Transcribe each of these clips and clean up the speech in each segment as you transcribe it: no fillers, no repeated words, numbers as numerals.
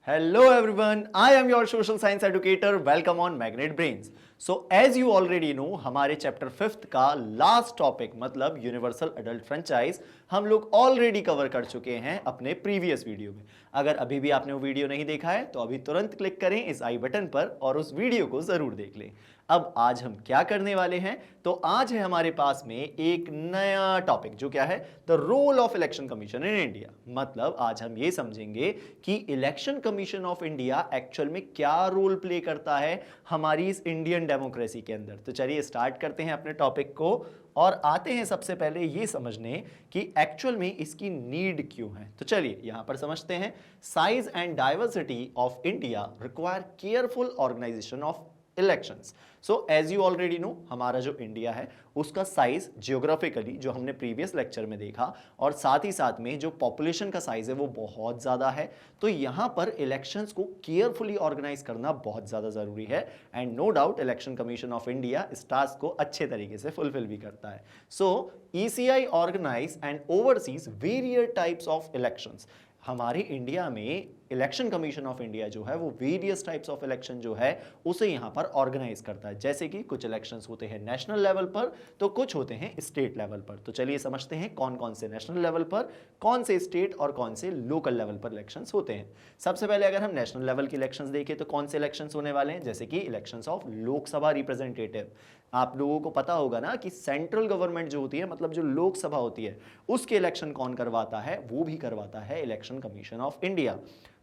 Hello everyone, I am your social science educator. Welcome on Magnet Brains. So as you already know, हमारे chapter 5th का last topic मतलब universal adult franchise हम लोग already cover कर चुके हैं अपने प्रीवियस वीडियो में। अगर अभी भी आपने वो वीडियो नहीं देखा है तो अभी तुरंत क्लिक करें इस आई बटन पर और उस वीडियो को जरूर देख लें। अब आज हम क्या करने वाले हैं, तो आज है हमारे पास में एक नया टॉपिक जो क्या है, the role of election commission in India. मतलब आज हम ये समझेंगे कि election commission of India actual में क्या रोल प्ले करता है हमारी इस इंडियन डेमोक्रेसी के अंदर। तो चलिए स्टार्ट करते हैं अपने टॉपिक को और आते हैं सबसे पहले ये समझने कि एक्चुअल में इसकी नीड क्यों है। तो चलिए यहां पर समझते हैं। Size and diversity of India require careful organisation of elections. So as you already know, हमारा जो इंडिया है उसका साइज जियोग्राफिकली जो हमने प्रीवियस लेक्चर में देखा और साथ ही साथ में जो पॉपुलेशन का साइज है वो बहुत ज्यादा है। तो यहां पर इलेक्शंस को केयरफुली ऑर्गेनाइज करना बहुत ज्यादा जरूरी है and no doubt election commission of India इस टास्क को अच्छे तरीके से फुलफिल भी करता है। So ECI organise and overseas various types of elections. हमारे इंडिया में इलेक्शन कमीशन ऑफ इंडिया जो है वो वेरियस टाइप्स ऑफ इलेक्शन जो है उसे यहां पर ऑर्गेनाइज करता है। जैसे कि कुछ इलेक्शंस होते हैं नेशनल लेवल पर तो कुछ होते हैं स्टेट लेवल पर। तो चलिए समझते हैं कौन कौन से नेशनल लेवल पर, कौन से स्टेट और कौन से लोकल लेवल पर इलेक्शंस होते हैं। सबसे पहले अगर हम नेशनल लेवल के इलेक्शंस देखें तो कौन से इलेक्शंस होने वाले हैं, जैसे कि इलेक्शंस ऑफ लोकसभा रिप्रेजेंटेटिव। आप लोगों को पता होगा ना कि सेंट्रल गवर्नमेंट जो होती है, मतलब जो लोकसभा होती है, उसके इलेक्शन कौन करवाता है, वो भी करवाता है इलेक्शन कमीशन ऑफ इंडिया,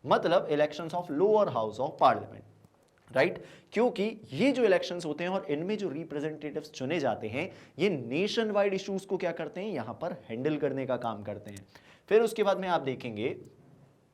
मतलब elections of lower house of parliament, right. क्योंकि ये जो इलेक्शंस होते हैं और इनमें जो रिप्रेजेंटेटिव्स चुने जाते हैं ये नेशन वाइड इश्यूज को क्या करते हैं, यहां पर हैंडल करने का काम करते हैं। फिर उसके बाद में आप देखेंगे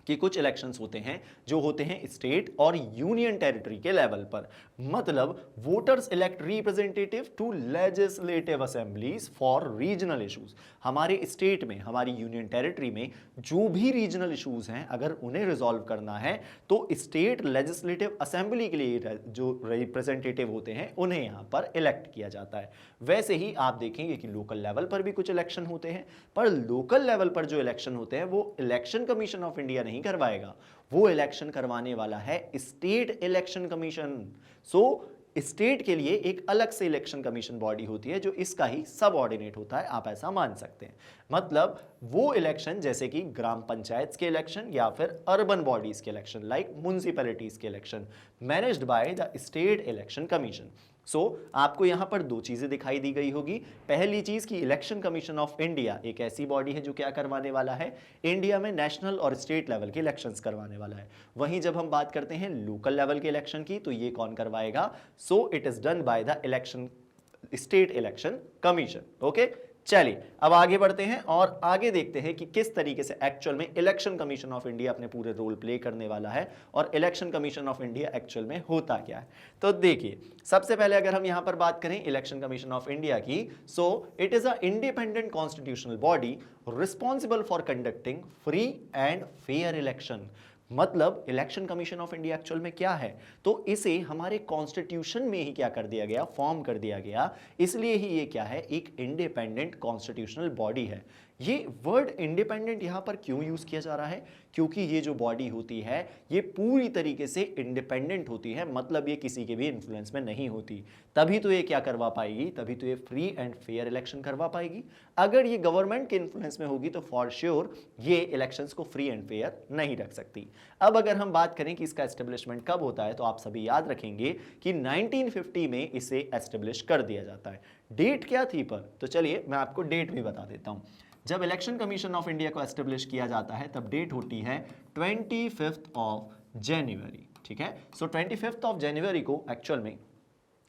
कि कुछ इलेक्शंस होते हैं जो होते हैं स्टेट और यूनियन टेरिटरी के लेवल पर, मतलब voters elect representative to legislative assemblies for regional issues. हमारे स्टेट में, हमारी यूनियन टेरिटरी में जो भी रीजनल इश्यूज हैं अगर उन्हें रिजॉल्व करना है तो स्टेट लेजिस्लेटिव असेंबली के लिए जो रिप्रेजेंटेटिव होते हैं उन्हें यहां पर इलेक्ट किया जाता है। वैसे ही आप देखेंगे कि लोकल लेवल पर भी कुछ इलेक्शन होते हैं, पर लोकल लेवल पर जो इलेक्शन होते हैं वो इलेक्शन कमीशन ऑफ इंडिया नहीं करवाएगा, वो इलेक्शन करवाने वाला है स्टेट इलेक्शन कमीशन। सो स्टेट के लिए एक अलग से इलेक्शन कमीशन बॉडी होती है जो इसका ही सबऑर्डिनेट होता है, आप ऐसा मान सकते हैं। मतलब वो इलेक्शन जैसे कि ग्राम पंचायत के इलेक्शन या फिर अर्बन बॉडीज के इलेक्शन लाइक म्युनिसिपैलिटीज के election managed by the state election commission. So आपको यहां पर दो चीजें दिखाई दी गई होगी। पहली चीज कि इलेक्शन कमीशन ऑफ इंडिया एक ऐसी बॉडी है जो क्या करवाने वाला है, इंडिया में नेशनल और स्टेट लेवल के इलेक्शंस करवाने वाला है। वहीं जब हम बात करते हैं लोकल लेवल के इलेक्शन की तो ये कौन करवाएगा, सो it is done by the election state election commission. Okay, चलिए अब आगे बढ़ते हैं और आगे देखते हैं कि किस तरीके से एक्चुअल में इलेक्शन कमीशन ऑफ इंडिया अपने पूरे रोल प्ले करने वाला है और election commission of India actual में होता क्या है। तो देखिए सबसे पहले अगर हम यहां पर बात करें इलेक्शन कमीशन ऑफ इंडिया की, so it is a independent constitutional body responsible for conducting free and fair election. मतलब election commission of India actual में क्या है, तो इसे हमारे कॉन्स्टिट्यूशन में ही क्या कर दिया गया, फॉर्म कर दिया गया, इसलिए ही ये क्या है, एक इंडिपेंडेंट कॉन्स्टिट्यूशनल बॉडी है। ये वर्ड इंडिपेंडेंट यहां पर क्यों यूज किया जा रहा है, क्योंकि ये जो बॉडी होती है ये पूरी तरीके से इंडिपेंडेंट होती है, मतलब ये किसी के भी इन्फ्लुएंस में नहीं होती, तभी तो ये क्या करवा पाएगी, तभी तो ये फ्री एंड फेयर इलेक्शन करवा पाएगी। अगर ये गवर्नमेंट के इन्फ्लुएंस में होगी तो फॉर श्योर ये इलेक्शंस को फ्री एंड फेयर नहीं रख सकती। अब अगर हम बात करें कि इसका एस्टेब्लिशमेंट कब होता है तो आप सभी याद रखेंगे कि 1950 में इसे एस्टेब्लिश कर दिया जाता है। डेट क्या थी पर, तो चलिए मैं आपको डेट भी बता देता हूं। जब इलेक्शन कमीशन ऑफ इंडिया को एस्टेब्लिश किया जाता है तब डेट होती है 25 ऑफ जनवरी, ठीक है। सो 25 ऑफ जनवरी को एक्चुअल में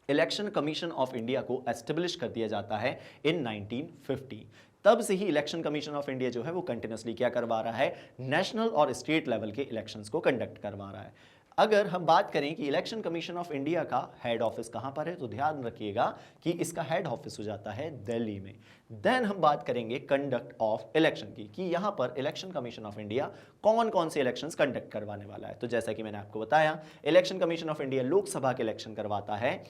इलेक्शन कमीशन ऑफ इंडिया को एस्टेब्लिश कर दिया जाता है इन 1950। तब से ही इलेक्शन कमीशन ऑफ इंडिया जो है वो कंटिन्यूसली क्या करवा रहा है, नेशनल और स्टेट लेवल के इलेक्शंस को कंडक्ट करवा रहा है। अगर हम बात करें कि इलेक्शन कमीशन ऑफ इंडिया का हेड ऑफिस कहां पर है, तो ध्यान रखिएगा कि इसका हेड ऑफिस हो जाता है दिल्ली में। देन हम बात करेंगे कंडक्ट ऑफ इलेक्शन की, कि यहां पर इलेक्शन कमीशन ऑफ इंडिया कौन कौन से इलेक्शंस कंडक्ट करवाने वाला है। तो जैसा कि मैंने आपको बताया, election commission of India Lok Sabha के इलेक्शन करवाता है,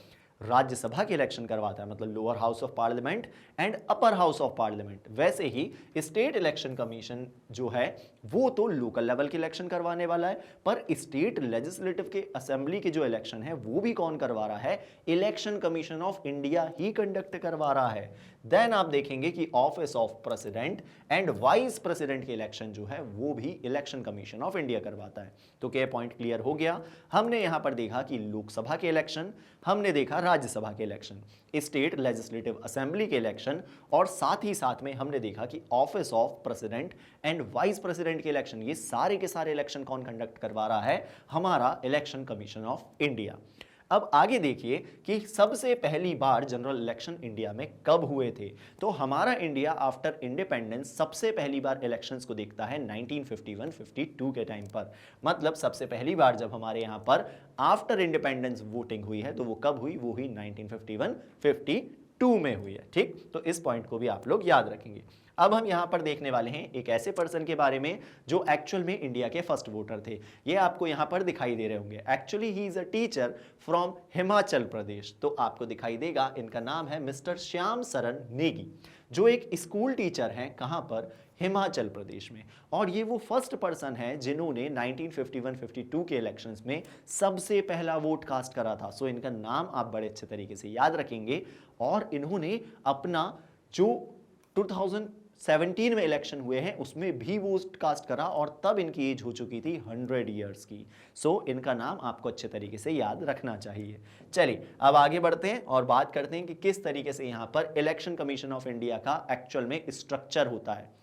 राज्यसभा के इलेक्शन करवाता है, मतलब lower house of parliament and upper house of parliament, वैसे ही स्टेट इलेक्शन कमीशन जो है वो तो लोकल लेवल के इलेक्शन करवाने वाला है, पर स्टेट लेजिस्लेटिव के असेंबली के जो इलेक्शन है वो भी कौन करवा रहा है? Election commission of India he conduct करवा रहा है। देन आप देखेंगे कि office of president and vice president के इलेक्शन जो है वो भी इलेक्शन कमीशन ऑफ इंडिया करवाता है। तो क्या पॉइंट क्लियर हो गया? हमने यहां पर देखा कि लोकसभा के इलेक्शन, हमने देखा राज्यसभा के इलेक्शन, स्टेट लेजिस्लेटिव असेंबली के इलेक्शन, और साथ ही साथ में हमने देखा कि office of president and vice president के इलेक्शन, ये सारे के सारे इलेक्शन कौन कंडक्ट करवा रहा है? हमारा इलेक्शन कमीशन ऑफ इंडिया। अब आगे देखिए कि सबसे पहली बार जनरल इलेक्शन इंडिया में कब हुए थे। तो हमारा इंडिया आफ्टर इंडिपेंडेंस सबसे पहली बार इलेक्शंस को देखता है 1951-52 के टाइम पर। मतलब सबसे पहली बार जब हमारे यहां पर आफ्टर इंडिपेंडेंस वोटिंग हुई है तो वो कब हुई? वो हुई 1951-52 में हुई है। ठीक, तो इस पॉइंट को भी आप लोग याद रखेंगे। अब हम यहां पर देखने वाले हैं एक ऐसे पर्सन के बारे में जो एक्चुअल में इंडिया के फर्स्ट वोटर थे। ये आपको यहां पर दिखाई दे रहे होंगे। Actually he is a teacher from Himachal Pradesh. तो आपको दिखाई देगा, इनका नाम है मिस्टर श्याम सरन नेगी, जो एक स्कूल टीचर हैं। कहां पर? हिमाचल प्रदेश में। और ये वो फर्स्ट पर्सन है जिन्होंने 1951-52 के इलेक्शंस में सबसे पहला वोट कास्ट करा था। सो इनका नाम आप बड़े अच्छे तरीके से याद रखेंगे। और इन्होंने अपना जो 2017 में इलेक्शन हुए हैं उसमें भी वोट कास्ट करा, और तब इनकी एज हो चुकी थी 100 ईयर्स की। सो इनका नाम आपको अच्छे तरीके से याद रखना चाहिए। चलिए अब आगे बढ़ते हैं और बात करते हैं कि किस तरीके से यहां पर इलेक्शन कमीशन ऑफ इंडिया का एक्चुअल में स्ट्रक्चर होता है।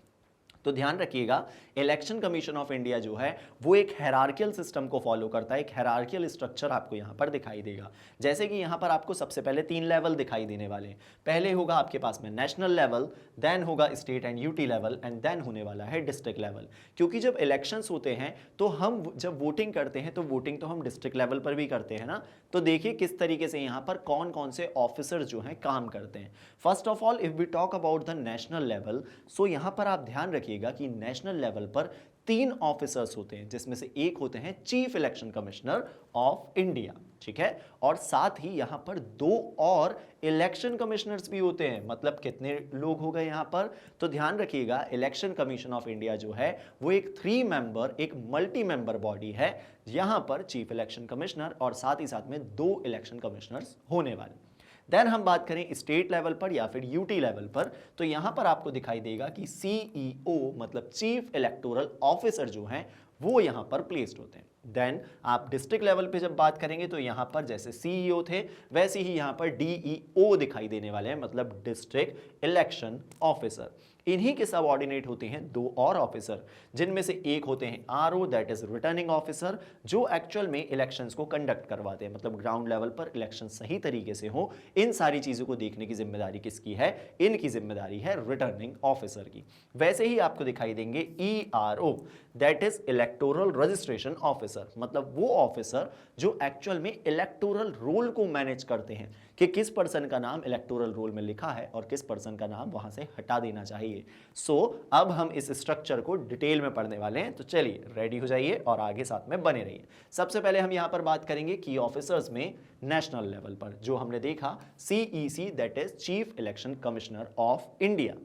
तो ध्यान रखिएगा, इलेक्शन कमीशन ऑफ इंडिया जो है वो एक हायरार्कियल सिस्टम को फॉलो करता है। एक हायरार्कियल स्ट्रक्चर आपको यहां पर दिखाई देगा। जैसे कि यहां पर आपको सबसे पहले 3 लेवल दिखाई देने वाले हैं। पहले होगा आपके पास में नेशनल लेवल, देन होगा state and UT level, and then होने वाला है डिस्ट्रिक्ट लेवल। क्योंकि जब इलेक्शंस होते हैं तो हम जब वोटिंग करते हैं तो वोटिंग तो हम डिस्ट्रिक्ट लेवल पर भी करते हैं ना। तो देखिए किस तरीके से यहां पर कौन कौन से ऑफिसर जो हैं काम करते हैं। First of all if we talk about the national level, so यहां पर आप ध्यान रखिएगा कि नेशनल लेवल पर 3 ऑफिसर्स होते हैं, जिसमें से एक होते हैं chief election commissioner of India. ठीक है, और साथ ही यहां पर 2 और इलेक्शन कमिश्नर्स भी होते हैं। मतलब कितने लोग हो गए यहां पर? तो ध्यान रखिएगा, इलेक्शन कमीशन ऑफ इंडिया जो है वो एक 3 मेंबर, एक मल्टी मेंबर बॉडी है। यहां पर चीफ इलेक्शन कमिश्नर और साथ ही साथ में 2 इलेक्शन कमिश्नर्स होने वाले। देन हम बात करें स्टेट लेवल पर या फिर यूटी लेवल पर, तो यहां पर आपको दिखाई देगा कि सीईओ मतलब चीफ इलेक्टोरल ऑफिसर जो हैं वो यहां पर प्लेस्ड होते हैं। देन आप डिस्ट्रिक्ट लेवल पे जब बात करेंगे तो यहां पर जैसे सीईओ थे वैसे ही यहां पर डीईओ दिखाई देने वाले हैं, मतलब डिस्ट्रिक्ट इलेक्शन ऑफिसर। इन्हीं के सबऑर्डिनेट होते हैं 2 और ऑफिसर, जिनमें से एक होते हैं RO that is returning officer, जो एक्चुअल में इलेक्शंस को कंडक्ट करवाते हैं। मतलब ग्राउंड लेवल पर इलेक्शन सही तरीके से हो, इन सारी चीजों को देखने की जिम्मेदारी किसकी है? इनकी जिम्मेदारी है रिटर्निंग ऑफिसर की। वैसे ही आपको दिखाई देंगे ERO that is electoral registration officer, मतलब वो ऑफिसर जो एक्चुअल में इलेक्टोरल रोल को मैनेज करते हैं कि किस पर्सन का नाम इलेक्टोरल रोल में लिखा है और किस पर्सन का नाम वहां से हटा देना चाहिए। सो अब हम इस स्ट्रक्चर को डिटेल में पढ़ने वाले हैं, तो चलिए रेडी हो जाइए और आगे साथ में बने रहिए। सबसे पहले हम यहां पर बात करेंगे की ऑफिसर्स में नेशनल लेवल पर, जो हमने देखा CEC that is chief election commissioner of India.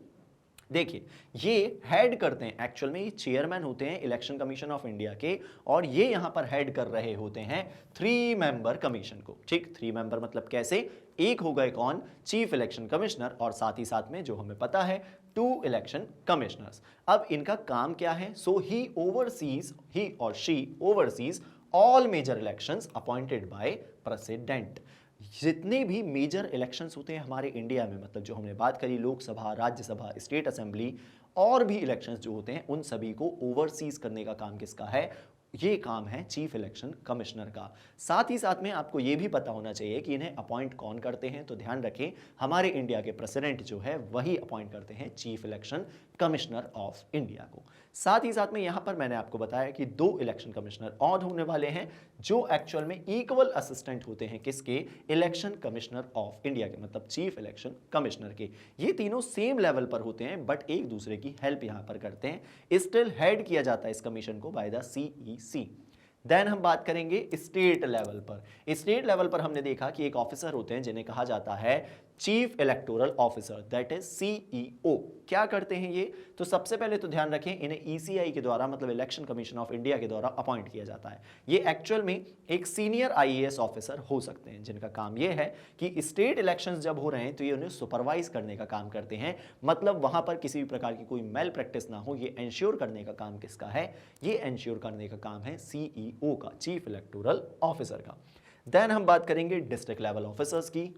देखिए ये हेड करते हैं, एक्चुअल में ये चेयरमैन होते हैं इलेक्शन कमीशन ऑफ इंडिया के, और ये यहां पर हेड कर रहे होते हैं 3 मेंबर कमीशन को। ठीक, 3 मेंबर मतलब कैसे? एक हो गए कौन? चीफ इलेक्शन कमिश्नर, और साथ ही साथ में जो हमें पता है 2 इलेक्शन कमिश्नर्स। अब इनका काम क्या है? सो ही और she oversees all major elections appointed by president. जितने भी मेजर इलेक्शंस होते हैं हमारे इंडिया में, मतलब जो हमने बात करी लोकसभा, राज्यसभा, स्टेट असेंबली और भी इलेक्शंस जो होते हैं, उन सभी को ओवरसीज करने का काम किसका है? ये काम है चीफ इलेक्शन कमिश्नर का। साथ ही साथ में आपको ये भी पता होना चाहिए कि इन्हें अपॉइंट कौन करते हैं। तो ध्यान रखें, हमारे इंडिया के प्रेसिडेंट जो है वही अपॉइंट करते हैं chief election commissioner of India को। साथ ही साथ में यहां पर मैंने आपको बताया कि 2 इलेक्शन कमिश्नर और होने वाले हैं, जो एक्चुअल में इक्वल असिस्टेंट होते हैं किसके? इलेक्शन कमिश्नर ऑफ इंडिया के, मतलब चीफ इलेक्शन कमिश्नर के। ये तीनों सेम लेवल पर होते हैं बट एक दूसरे की हेल्प यहां पर करते हैं। स्टिल हेड किया जाता है इस कमीशन को बाय द सीईसी। देन हम बात करेंगे स्टेट लेवल पर। स्टेट लेवल पर हमने देखा कि एक ऑफिसर होते हैं जिन्हें कहा जाता है chief electoral officer, that is CEO. क्या करते हैं ये? तो सबसे पहले तो ध्यान रखें, इन्हें ईसीआई के द्वारा मतलब इलेक्शन कमीशन ऑफ इंडिया के द्वारा अपॉइंट किया जाता है। ये एक्चुअल में एक सीनियर आईएएस ऑफिसर हो सकते हैं जिनका काम ये है कि स्टेट इलेक्शंस जब हो रहे हैं तो ये उन्हें सुपरवाइज करने का काम करते हैं, मतलब वहां पर किसी भी प्रकार की कोई मेल प्रैक्टिस ना हो, ये एंश्योर करने का काम किसका है? ये एंश्योर करने का काम है सीईओ का, चीफ इलेक्टोरल ऑफिसर का। देन हम बात करेंगे डिस्ट्रिक्ट लेवल ऑफिसर्स की।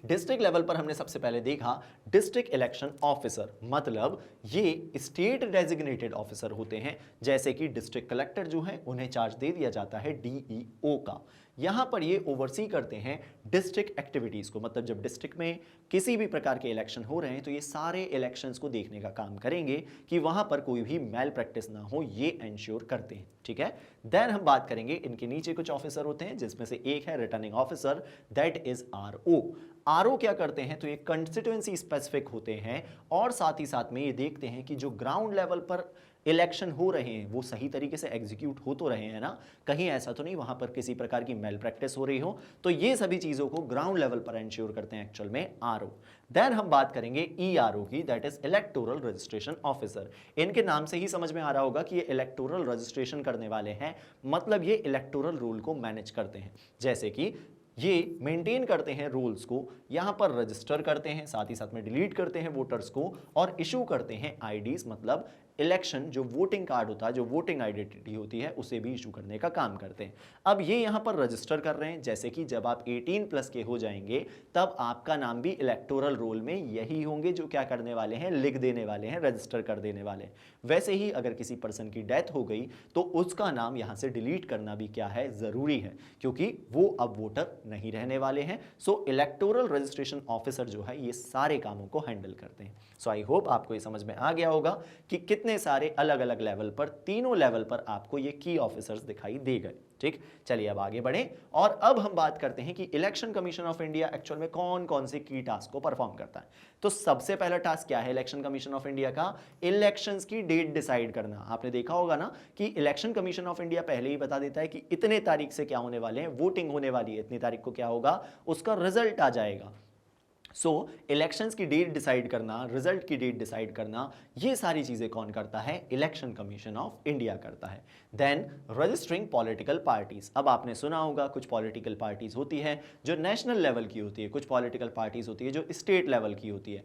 डिस्ट्रिक्ट लेवल पर हमने सबसे पहले देखा डिस्ट्रिक्ट इलेक्शन ऑफिसर, मतलब ये स्टेट डेजिग्नेटेड ऑफिसर होते हैं, जैसे कि डिस्ट्रिक्ट कलेक्टर जो है उन्हें चार्ज दे दिया जाता है डीईओ का। यहां पर ये ओवरसी करते हैं डिस्ट्रिक्ट एक्टिविटीज को, मतलब जब डिस्ट्रिक्ट में किसी भी प्रकार के इलेक्शन हो रहे हैं तो ये सारे इलेक्शंस को देखने का काम करेंगे कि वहां पर कोई भी मेल प्रैक्टिस ना हो, ये एंश्योर करते हैं। ठीक है, देन हम बात करेंगे इनके नीचे कुछ ऑफिसर होते हैं जिसमें से एक है returning officer, that is RO. RO क्या करते हैं? तो ये कंस्टिट्यूएंसी स्पेसिफिक होते हैं और साथ ही साथ में ये देखते हैं कि जो ग्राउंड लेवल पर इलेक्शन हो रहे हैं वो सही तरीके से एग्जीक्यूट हो तो रहे हैं ना, कहीं ऐसा तो नहीं वहां पर किसी प्रकार की मेल प्रैक्टिस हो रही हो। तो ये सभी चीजों को ग्राउंड लेवल पर एंश्योर करते हैं एक्चुअल में आरओ। देन हम बात करेंगे ईआरओ की, that is electoral registration officer. इनके नाम से ही समझ में आ रहा होगा कि ये इलेक्टोरल रजिस्ट्रेशन करने वाले हैं, मतलब ये इलेक्टोरल रूल को मैनेज करते हैं, जैसे कि ये मेंटेन करते हैं रूल्स को, यहां पर रजिस्टर करते हैं, साथ ही साथ में डिलीट करते हैं वोटर्स को और इशू करते हैं आईडीज, मतलब इलेक्शन जो वोटिंग कार्ड होता है, जो वोटिंग आइडेंटिटी होती है, उसे भी इशू करने का काम करते हैं। अब ये यहां पर रजिस्टर कर रहे हैं, जैसे कि जब आप 18 प्लस के हो जाएंगे तब आपका नाम भी इलेक्टोरल रोल में यही होंगे जो क्या करने वाले हैं? लिख देने वाले हैं, रजिस्टर कर देने वाले हैं। वैसे ही अगर किसी पर्सन की डेथ हो गई तो उसका नाम यहां से डिलीट करना भी क्या है? जरूरी है, क्योंकि वो अब वोटर नहीं रहने वाले हैं। सो इलेक्टोरल रजिस्ट्रेशन ऑफिसर जो है ये सारे कामों को हैंडल करते हैं। सो आई होप आपको ये समझ में आ गया होगा कि कितने सारे अलग अलग लेवल पर, तीनों लेवल पर आपको ये की ऑफिसर्स दिखाई दे गए। ठीक, चलिए अब आगे बढ़ें और अब हम बात करते हैं कि election commission of India actual में कौन कौन से की टास्क को परफॉर्म करता है। तो सबसे पहला टास्क क्या है इलेक्शन कमीशन ऑफ इंडिया का? इलेक्शंस की डेट डिसाइड करना। आपने देखा होगा ना कि इलेक्शन कमीशन ऑफ इंडिया पहले ही बता देता है कि इतने तारीख से क्या होने वाले हैं, वोटिंग होने वाली है, इतनी तारीख को क्या होगा, उसका रिजल्ट आ जाएगा। इलेक्शंस की डेट डिसाइड करना, रिजल्ट की डेट डिसाइड करना, ये सारी चीजें कौन करता है? इलेक्शन कमीशन ऑफ इंडिया करता है। Then registering political parties. अब आपने सुना होगा कुछ पॉलिटिकल पार्टीज होती है जो नेशनल लेवल की होती है, कुछ पॉलिटिकल पार्टीज होती है जो स्टेट लेवल की होती है।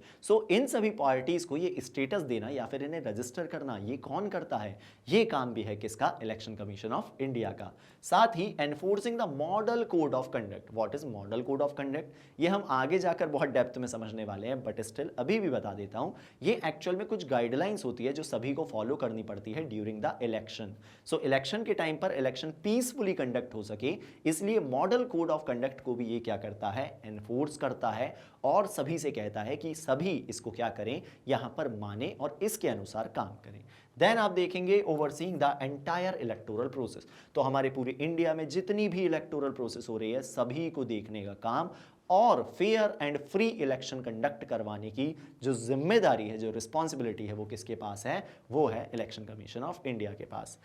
इन सभी पार्टीज को ये स्टेटस देना या फिर इन्हें रजिस्टर करना, ये कौन करता है? ये काम भी है किसका? इलेक्शन कमीशन ऑफ इंडिया का। साथ ही enforcing the model code of conduct. What is model code of conduct? ये हम आगे जाकर बहुत डेप्थ में समझने वाले हैं, बट स्टिल अभी भी बता देता हूं। ये एक्चुअल में कुछ गाइडलाइंस होती है जो सभी को फॉलो करनी पड़ती है ड्यूरिंग द इलेक्शन। इलेक्शन के टाइम पर इलेक्शन पीसफुली कंडक्ट हो सके, इसलिए मॉडल कोड ऑफ कंडक्ट को भी ये क्या करता है? एनफोर्स करता है और सभी से कहता है कि सभी इसको क्या करें? यहां पर माने और इसके अनुसार काम करें। देन आप देखेंगे overseeing the entire electoral process. तो हमारे पूरे इंडिया में जितनी भी इलेक्टोरल प्रोसेस हो रही है सभी को देखने का काम और fair and free election conduct करवाने की जो जिम्मेदारी है, जो रिस्पॉन्सिबिलिटी है, वो किसके पास है? वो है इलेक्शन कमीशन ऑफ इंडिया के पास।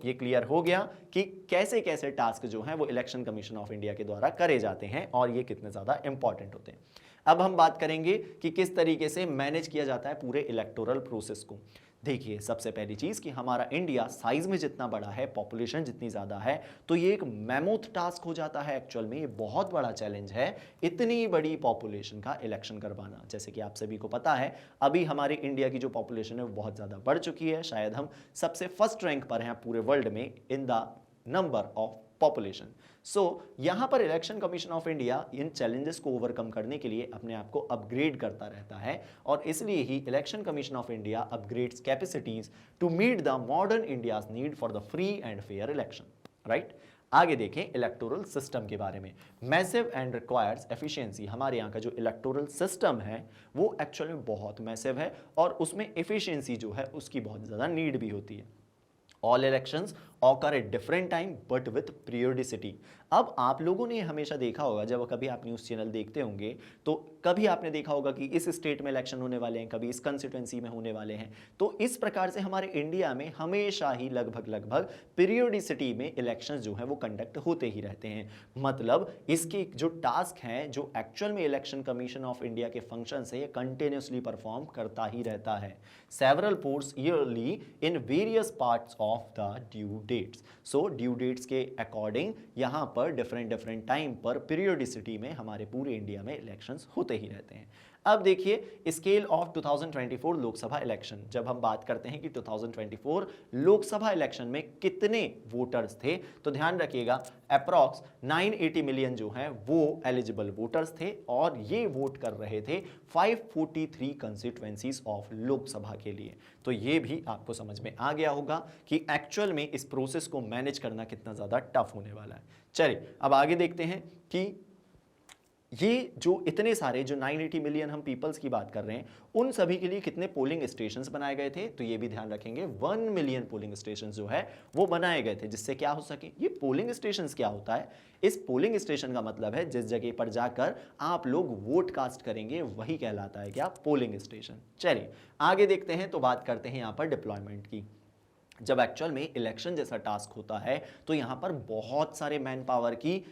ये क्लियर हो गया कि कैसे कैसे टास्क जो हैं वो इलेक्शन कमीशन ऑफ इंडिया के द्वारा करे जाते हैं और ये कितने ज्यादा इंपॉर्टेंट होते हैं। अब हम बात करेंगे कि किस तरीके से मैनेज किया जाता है पूरे इलेक्टोरल प्रोसेस को। देखिए, सबसे पहली चीज कि हमारा इंडिया साइज में जितना बड़ा है, पॉपुलेशन जितनी ज्यादा है, तो ये एक मैमोथ टास्क हो जाता है। एक्चुअल में ये बहुत बड़ा चैलेंज है इतनी बड़ी पॉपुलेशन का इलेक्शन करवाना। जैसे कि आप सभी को पता है अभी हमारे इंडिया की जो पॉपुलेशन है वो बहुत ज्यादा बढ़ चुकी है, शायद हम सबसे फर्स्ट रैंक पर हैं पूरे वर्ल्ड में in the number of population. यहां पर election commission of India in challenges को ओवरकम करने के लिए अपने आप को अपग्रेड करता रहता है और इसलिए ही election commission of India upgrades capacities to meet the modern India's need for the free and fair election. Right, आगे देखें इलेक्टोरल सिस्टम के बारे में। Massive and requires efficiency. हमारे यहाँ का जो इलेक्टोरल सिस्टम है वो एक्चुअल में बहुत मैसिव है और उसमें एफिशिएंसी जो है उसकी बहुत ज़्यादा नीड भी होती है। All elections occur at different time but with periodicity. अब आप लोगों ने हमेशा देखा होगा, जब कभी आप न्यूज़ चैनल देखते होंगे तो कभी आपने देखा होगा कि इस स्टेट में इलेक्शन होने वाले हैं, कभी इस कंस्टिट्यूंसी में होने वाले हैं। तो इस प्रकार से हमारे इंडिया में हमेशा ही लगभग लगभग पीरियोडिसिटी में इलेक्शंस जो है वो कंडक्ट होते ही रहते हैं। मतलब इसके जो टास्क हैं, जो एक्चुअल में इलेक्शन कमीशन ऑफ इंडिया के फंक्शंस है, ये कंटिन्यूसली परफॉर्म करता ही रहता है। Several polls yearly in various parts of the due dates. So due dates के अकॉर्डिंग यहाँ पर डिफरेंट टाइम पर पीरियोडिसिटी में हमारे पूरे इंडिया में इलेक्शंस होते ही रहते हैं। अब देखिए स्केल ऑफ 2024 लोकसभा इलेक्शन। जब हम बात करते हैं कि 2024 लोकसभा इलेक्शन में कितने वोटर्स थे, तो ध्यान रखिएगा अप्रॉक्स 980 मिलियन जो हैं वो एलिजिबल वोटर्स थे और ये वोट कर रहे थे 543 कंस्टिट्यूएंसीज ऑफ लोकसभा के लिए। तो ये भी आपको समझ में आ गया होगा कि एक्चुअल में इस प्रोसेस को मैनेज करना कितना ज्यादा टफ होने वाला है। चलिए अब आगे देखते हैं कि ये जो इतने सारे जो 980 मिलियन हम पीपल्स की बात कर रहे हैं, उन सभी के लिए कितने पोलिंग स्टेशंस बनाए गए थे, तो ये भी ध्यान रखेंगे 1 मिलियन पोलिंग स्टेशंस जो है वो बनाए गए थे। जिससे क्या हो सके, ये पोलिंग स्टेशंस क्या होता है, इस पोलिंग स्टेशन का मतलब है जिस जगह पर जाकर आप लोग वोट कास्ट करेंगे वही कहलाता है क्या, पोलिंग स्टेशन। चलिए आगे देखते हैं, तो बात करते हैं यहां पर डिप्लॉयमेंट की। जब एक्चुअल में इलेक्शन जैसा टास्क होता है तो यहां पर बहुत सारे मैन पावर की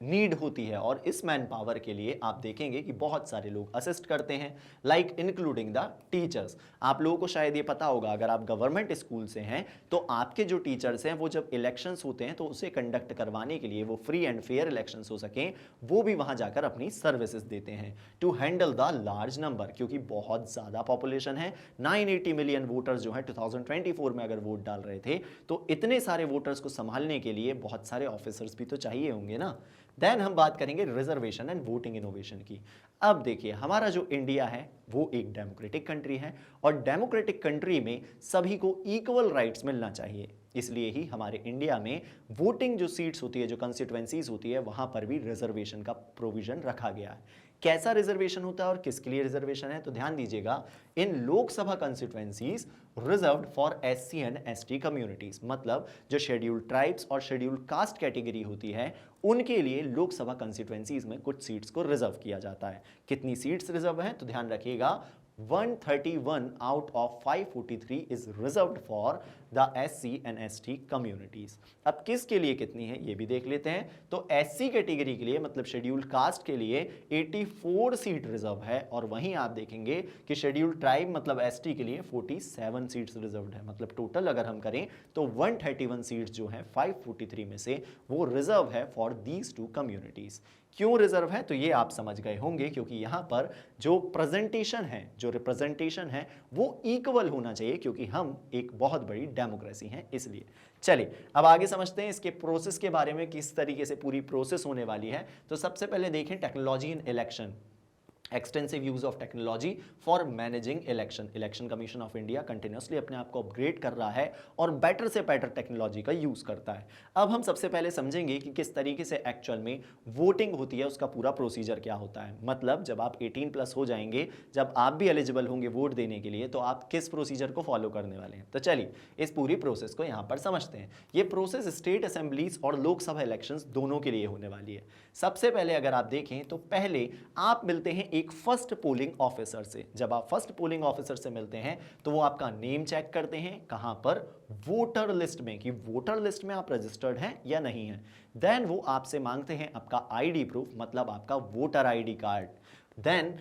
नीड होती है और इस मैन पावर के लिए आप देखेंगे कि बहुत सारे लोग असिस्ट करते हैं, लाइक इंक्लूडिंग द टीचर्स। आप लोगों को शायद ये पता होगा, अगर आप गवर्नमेंट स्कूल से हैं तो आपके जो टीचर्स हैं वो जब इलेक्शंस होते हैं तो उसे कंडक्ट करवाने के लिए, वो फ्री एंड फेयर इलेक्शंस हो सकें, वो भी वहां जाकर अपनी सर्विसेज देते हैं to handle the large number. क्योंकि बहुत ज्यादा पॉपुलेशन है, 980 मिलियन वोटर्स जो है 2024 में अगर वोट डाल रहे थे, तो इतने सारे वोटर्स को संभालने के लिए बहुत सारे ऑफिसर्स भी तो चाहिए होंगे ना। देन हम बात करेंगे रिजर्वेशन एंड वोटिंग इनोवेशन की। अब देखिए हमारा जो इंडिया है वो एक डेमोक्रेटिक कंट्री है और डेमोक्रेटिक कंट्री में सभी को इक्वल राइट्स मिलना चाहिए। इसलिए ही हमारे इंडिया में वोटिंग जो सीट्स होती है, जो कंस्टिट्यूएंसीज होती है, वहां पर भी रिजर्वेशन का प्रोविजन रखा गया है। कैसा रिजर्वेशन होता है और किसके लिए रिजर्वेशन है, तो ध्यान दीजिएगा, इन Lok Sabha constituencies reserved for SC and ST communities. मतलब जो शेड्यूल्ड ट्राइब्स और शेड्यूल्ड कास्ट कैटेगरी होती है उनके लिए लोकसभा कंस्टिट्यूएंसीज में कुछ सीट्स को रिजर्व किया जाता है। कितनी सीट्स रिजर्व है, तो ध्यान रखिएगा 131 out of 543 is reserved for the SC and ST communities। अब किसके लिए कितनी है ये भी देख लेते हैं। तो SC कैटेगरी के लिए, मतलब शेड्यूल्ड कास्ट के लिए 84 सीट रिजर्व है और वहीं आप देखेंगे कि शेड्यूल्ड ट्राइब मतलब ST के लिए 47 सीट्स रिजर्व्ड है। मतलब टोटल अगर हम करें तो 131 सीट्स जो है 543 में से वो रिजर्व है फॉर दीज टू कम्युनिटीज। क्यों रिजर्व है, तो ये आप समझ गए होंगे, क्योंकि यहां पर जो प्रेजेंटेशन है, जो रिप्रेजेंटेशन है वो इक्वल होना चाहिए, क्योंकि हम एक बहुत बड़ी डेमोक्रेसी हैं इसलिए। चलिए अब आगे समझते हैं इसके प्रोसेस के बारे में, किस तरीके से पूरी प्रोसेस होने वाली है। तो सबसे पहले देखें technology in election, extensive use of technology for managing election. Election commission of India continuously अपने आप को अपग्रेड कर रहा है और बेटर से बेटर टेक्नोलॉजी का यूज करता है। अब हम सबसे पहले समझेंगे कि किस तरीके से एक्चुअल में वोटिंग होती है, उसका पूरा प्रोसीजर क्या होता है। मतलब जब आप 18 प्लस हो जाएंगे, जब आप भी एलिजिबल होंगे वोट देने के लिए, तो आप किस प्रोसीजर को फॉलो करने वाले हैं। तो चलिए इस पूरी प्रोसेस को यहां पर समझते हैं। ये प्रोसेस स्टेट असेंबलीज और लोकसभा इलेक्शंस दोनों के लिए होने वाली है। सबसे पहले अगर आप देखें तो पहले आप मिलते हैं एक फर्स्ट पोलिंग ऑफिसर से। जब आप फर्स्ट पोलिंग ऑफिसर से मिलते हैं तो वो आपका नेम चेक करते हैं, कहां पर, वोटर लिस्ट में, कि वोटर लिस्ट में आप रजिस्टर्ड हैं या नहीं है। देन वो आपसे मांगते हैं आपका आईडी प्रूफ, मतलब आपका वोटर आईडी कार्ड। देन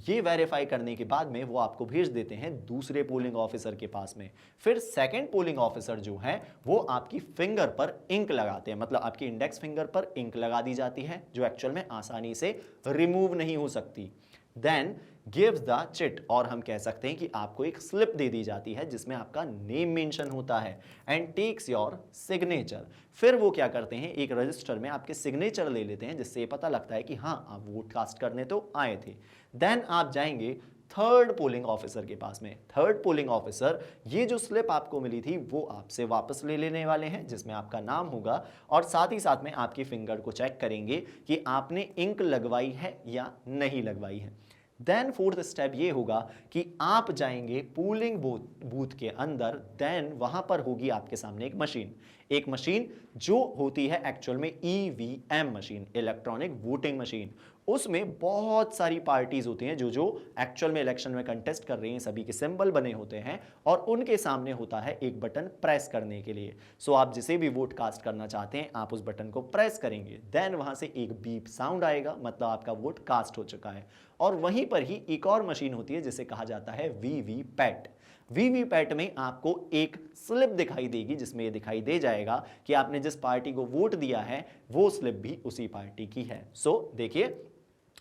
ये वेरीफाई करने के बाद में वो आपको भेज देते हैं दूसरे पोलिंग ऑफिसर के पास में। फिर सेकंड पोलिंग ऑफिसर जो है वो आपकी फिंगर पर इंक लगाते हैं, मतलब आपकी इंडेक्स फिंगर पर इंक लगा दी जाती है, जो एक्चुअल में आसानी से रिमूव नहीं हो सकती। देन गिव्स द चिट, और हम कह सकते हैं कि आपको एक स्लिप दे दी जाती है जिसमें आपका नेम मेंशन होता है, एंड टेक्स योर सिग्नेचर। फिर वो क्या करते हैं, एक रजिस्टर में आपके सिग्नेचर ले लेते हैं, जिससे पता लगता है कि हाँ आप वोट कास्ट करने तो आए थे। देन आप जाएंगे थर्ड पोलिंग ऑफिसर के पास में। थर्ड पोलिंग ऑफिसर ये जो स्लिप आपको मिली थी वो आपसे वापस ले लेने वाले हैं, जिसमें आपका नाम होगा और साथ ही साथ में आपकी फिंगर को चेक करेंगे कि आपने इंक लगवाई है या नहीं लगवाई है। देन फोर्थ स्टेप ये होगा कि आप जाएंगे पोलिंग बूथ के अंदर। देन वहां पर होगी आपके सामने एक मशीन। एक मशीन जो होती है एक्चुअल में EVM machine, electronic voting machine, उसमें बहुत सारी पार्टीज होती हैं जो जो एक्चुअल में इलेक्शन में कंटेस्ट कर रही हैं, सभी के सिंबल बने होते हैं और उनके सामने होता है एक बटन प्रेस करने के लिए। सो आप जिसे भी वोट कास्ट करना चाहते हैं आप उस बटन को प्रेस करेंगे, देन वहां से एक बीप साउंड आएगा, मतलब आपका वोट कास्ट हो चुका है। और वहीं पर ही एक और मशीन होती है जिसे कहा जाता है वीवीपैट। वीवीपैट में आपको एक स्लिप दिखाई देगी जिसमें यह दिखाई दे जाएगा कि आपने जिस पार्टी को वोट दिया है वो स्लिप भी उसी पार्टी की है। सो देखिए,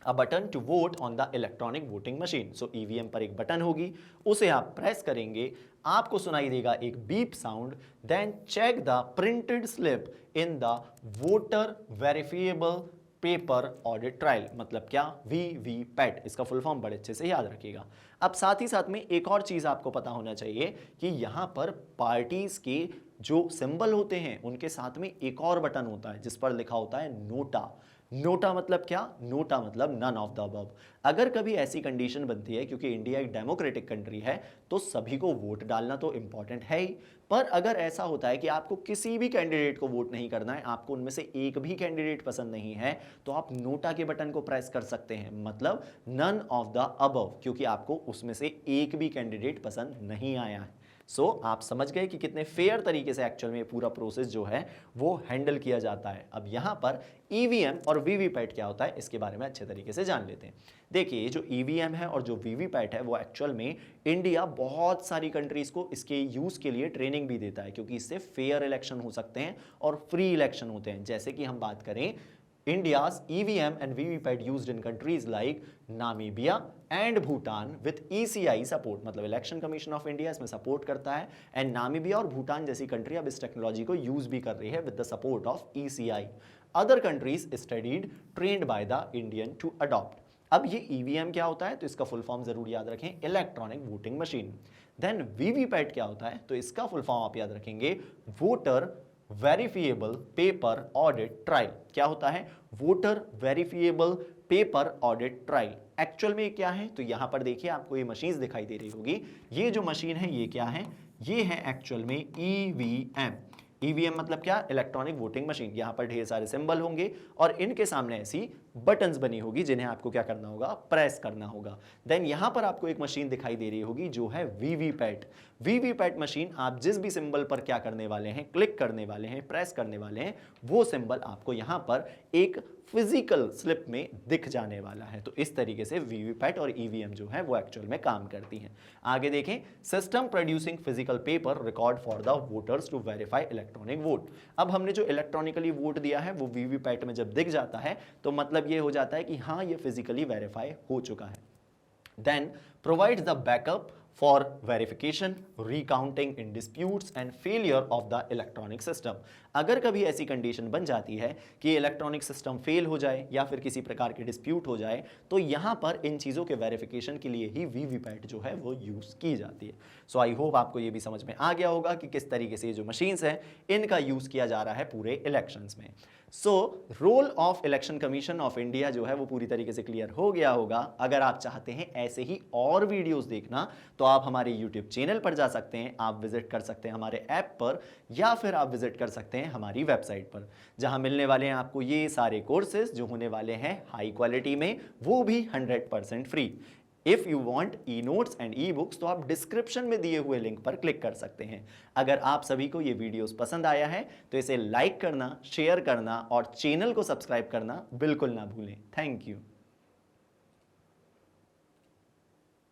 a button to vote on the electronic voting machine. So EVM पर एक बटन होगी, उसे आप प्रेस करेंगे, आपको सुनाई देगा एक beep sound, then check the printed slip in the voter verifiable paper audit trial. मतलब क्या? वीवीपैट, इसका फुल फॉर्म बड़े अच्छे से याद रखिएगा। अब साथ ही साथ में एक और चीज आपको पता होना चाहिए कि यहां पर पार्टीज के जो सिंबल होते हैं उनके साथ में एक और बटन होता है जिस पर लिखा होता है नोटा। नोटा मतलब क्या? नोटा मतलब नन ऑफ द अबव। अगर कभी ऐसी कंडीशन बनती है, क्योंकि इंडिया एक डेमोक्रेटिक कंट्री है तो सभी को वोट डालना तो इंपॉर्टेंट है ही, पर अगर ऐसा होता है कि आपको किसी भी कैंडिडेट को वोट नहीं करना है, आपको उनमें से एक भी कैंडिडेट पसंद नहीं है, तो आप नोटा के बटन को प्रेस कर सकते हैं, मतलब नन ऑफ द अबव, क्योंकि आपको उसमें से एक भी कैंडिडेट पसंद नहीं आया है। सो आप समझ गए कि कितने फेयर तरीके से एक्चुअल में पूरा प्रोसेस जो है वो हैंडल किया जाता है। अब यहां पर ईवीएम और वीवीपैट क्या होता है इसके बारे में अच्छे तरीके से जान लेते हैं। देखिए, जो ईवीएम है और जो वीवीपैट है वो एक्चुअल में इंडिया बहुत सारी कंट्रीज को इसके यूज के लिए ट्रेनिंग भी देता है, क्योंकि इससे फेयर इलेक्शन हो सकते हैं और फ्री इलेक्शन होते हैं। जैसे कि हम बात करें, India's EVM and VVPAT used in countries like Namibia and Bhutan with ECI support, मतलब इलेक्शन कमीशन ऑफ इंडिया इसमें सपोर्ट करता है, एंड नामीबिया और भूटान जैसी कंट्री अब इस टेक्नोलॉजी को यूज भी कर रही है with the support of ECI। Other countries studied trend by the Indian to adopt. अब ये ईवीएम क्या होता है तो इसका फुल फॉर्म जरूर याद रखें, electronic voting machine. Then VVPAT क्या होता है तो इसका फुल फॉर्म आप याद रखेंगे, voter verifiable paper audit trial. क्या होता है? Voter verifiable paper audit trial. Actual में क्या है तो यहां पर देखिए आपको ये मशीन दिखाई दे रही होगी, ये जो मशीन है ये क्या है? ये है एक्चुअल में ईवीएम। ईवीएम मतलब क्या? Electronic voting machine. यहां पर ढेर सारे सिंबल होंगे और इनके सामने ऐसी बटन्स बनी होगी जिन्हें आपको क्या करना होगा? प्रेस करना होगा। देन यहां पर आपको एक मशीन दिखाई दे रही होगी जो है वीवीपैट। वीवीपैट मशीन, आप जिस भी सिंबल पर क्या करने वाले हैं, क्लिक करने वाले हैं, प्रेस करने वाले हैं, वो सिंबल आपको यहां पर एक फिजिकल स्लिप में दिख जाने वाला है। तो इस तरीके से वीवीपैट और ईवीएम जो है वो एक्चुअल में काम करती हैं। आगे देखें, system producing physical paper record for the voters to verify electronic vote. अब हमने जो इलेक्ट्रॉनिकली वोट दिया है वो वीवीपैट में जब दिख जाता है तो मतलब ये हो जाता है कि हाँ ये फिजिकली वेरीफाई हो चुका है। Then provides the backup for verification, recounting in disputes and failure of the electronic system। अगर कभी ऐसी कंडीशन बन जाती है कि इलेक्ट्रॉनिक सिस्टम फेल हो जाए या फिर किसी प्रकार के डिस्प्यूट हो जाए तो यहां पर इन चीज़ों के वेरिफिकेशन के लिए ही वीवीपैट जो है वो यूज़ की जाती है। सो आई होप आपको ये भी समझ में आ गया होगा कि किस तरीके से ये जो मशीन्स हैं इनका यूज़ किया जा रहा है पूरे इलेक्शंस में। So role of election commission of India जो है वो पूरी तरीके से क्लियर हो गया होगा। अगर आप चाहते हैं ऐसे ही और वीडियोस देखना तो आप हमारे यूट्यूब चैनल पर जा सकते हैं, आप विजिट कर सकते हैं हमारे ऐप पर, या फिर आप विजिट कर सकते हैं हमारी वेबसाइट पर, जहां मिलने वाले हैं आपको ये सारे कोर्सेज जो होने वाले हैं हाई क्वालिटी में, वो भी 100% free. If you want e notes and e books तो आप डिस्क्रिप्शन में दिए हुए लिंक पर क्लिक कर सकते हैं। अगर आप सभी को ये वीडियोस पसंद आया है तो इसे लाइक करना, शेयर करना और चैनल को सब्सक्राइब करना बिल्कुल ना भूलें। Thank you.